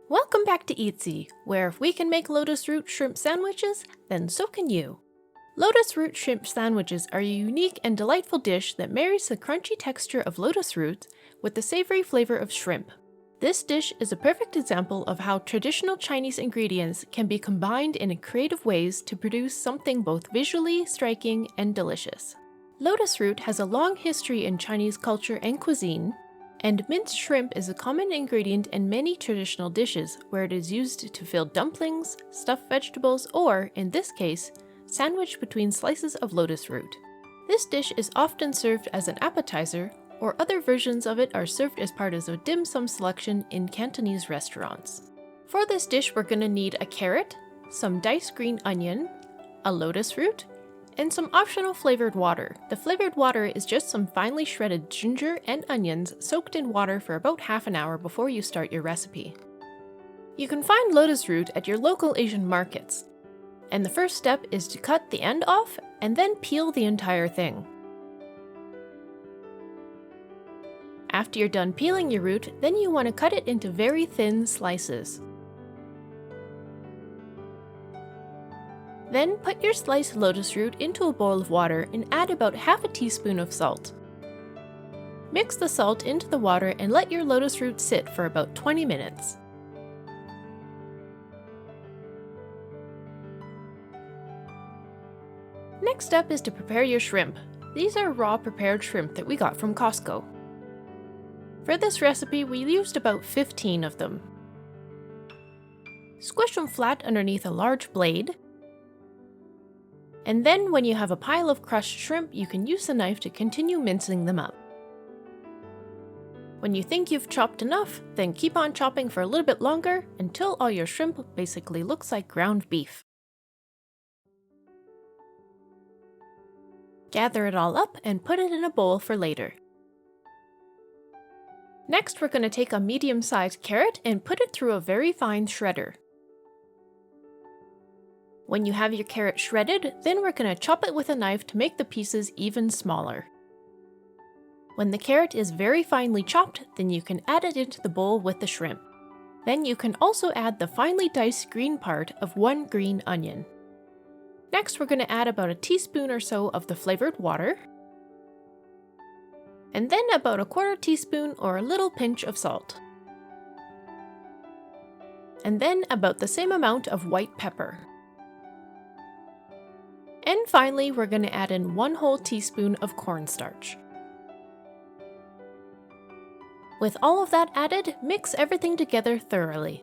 Welcome back to Eatsy, where if we can make lotus root shrimp sandwiches, then so can you. Lotus root shrimp sandwiches are a unique and delightful dish that marries the crunchy texture of lotus roots with the savory flavor of shrimp. This dish is a perfect example of how traditional Chinese ingredients can be combined in creative ways to produce something both visually striking and delicious. Lotus root has a long history in Chinese culture and cuisine, and minced shrimp is a common ingredient in many traditional dishes where it is used to fill dumplings, stuffed vegetables, or, in this case, sandwiched between slices of lotus root. This dish is often served as an appetizer, or other versions of it are served as part of a dim sum selection in Cantonese restaurants. For this dish, we're going to need a carrot, some diced green onion, a lotus root, and some optional flavored water. The flavored water is just some finely shredded ginger and onions soaked in water for about half an hour before you start your recipe. You can find lotus root at your local Asian markets, and the first step is to cut the end off and then peel the entire thing. After you're done peeling your root, then you want to cut it into very thin slices. Then put your sliced lotus root into a bowl of water and add about half a teaspoon of salt. Mix the salt into the water and let your lotus root sit for about 20 minutes. Next step is to prepare your shrimp. These are raw prepared shrimp that we got from Costco. For this recipe, we used about 15 of them. Squish them flat underneath a large blade. And then when you have a pile of crushed shrimp, you can use the knife to continue mincing them up. When you think you've chopped enough, then keep on chopping for a little bit longer until all your shrimp basically looks like ground beef. Gather it all up and put it in a bowl for later. Next, we're going to take a medium-sized carrot and put it through a very fine shredder. When you have your carrot shredded, then we're going to chop it with a knife to make the pieces even smaller. When the carrot is very finely chopped, then you can add it into the bowl with the shrimp. Then you can also add the finely diced green part of one green onion. Next, we're going to add about a teaspoon or so of the flavored water, and then about a quarter teaspoon or a little pinch of salt. And then about the same amount of white pepper. And finally, we're going to add in 1 whole teaspoon of cornstarch. With all of that added, mix everything together thoroughly.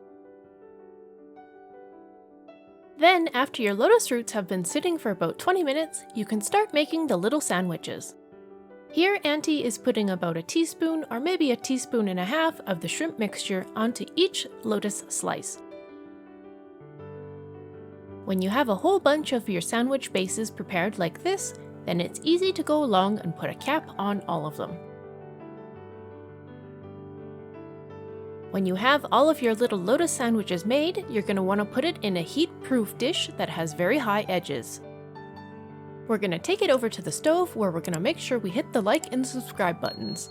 Then, after your lotus roots have been sitting for about 20 minutes, you can start making the little sandwiches. Here, Auntie is putting about a teaspoon or maybe a teaspoon and a half of the shrimp mixture onto each lotus slice. When you have a whole bunch of your sandwich bases prepared like this, then it's easy to go along and put a cap on all of them. When you have all of your little lotus sandwiches made, you're going to want to put it in a heat-proof dish that has very high edges. We're going to take it over to the stove where we're going to make sure we hit the like and subscribe buttons.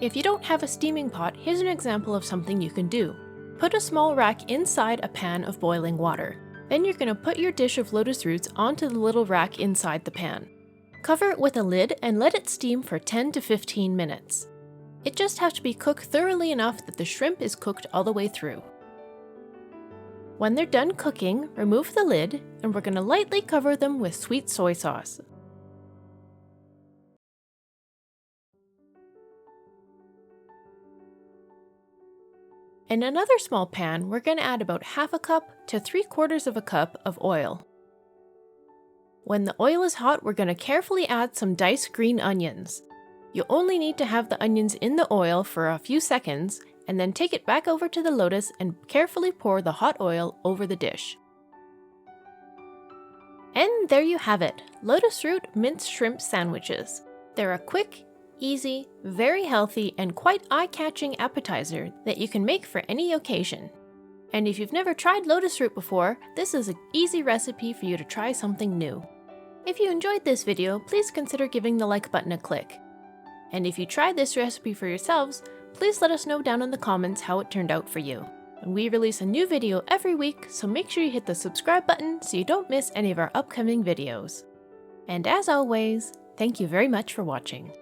If you don't have a steaming pot, here's an example of something you can do. Put a small rack inside a pan of boiling water. Then you're going to put your dish of lotus roots onto the little rack inside the pan. Cover it with a lid and let it steam for 10 to 15 minutes. It just has to be cooked thoroughly enough that the shrimp is cooked all the way through. When they're done cooking, remove the lid, and we're going to lightly cover them with sweet soy sauce. In another small pan, we're going to add about half a cup to 3/4 of a cup of oil. When the oil is hot, we're going to carefully add some diced green onions. You only need to have the onions in the oil for a few seconds, and then take it back over to the lotus and carefully pour the hot oil over the dish. And there you have it, lotus root minced shrimp sandwiches. They're a quick, easy, very healthy, and quite eye-catching appetizer that you can make for any occasion. And if you've never tried lotus root before, this is an easy recipe for you to try something new. If you enjoyed this video, please consider giving the like button a click. And if you tried this recipe for yourselves, please let us know down in the comments how it turned out for you. We release a new video every week, so make sure you hit the subscribe button so you don't miss any of our upcoming videos. And as always, thank you very much for watching.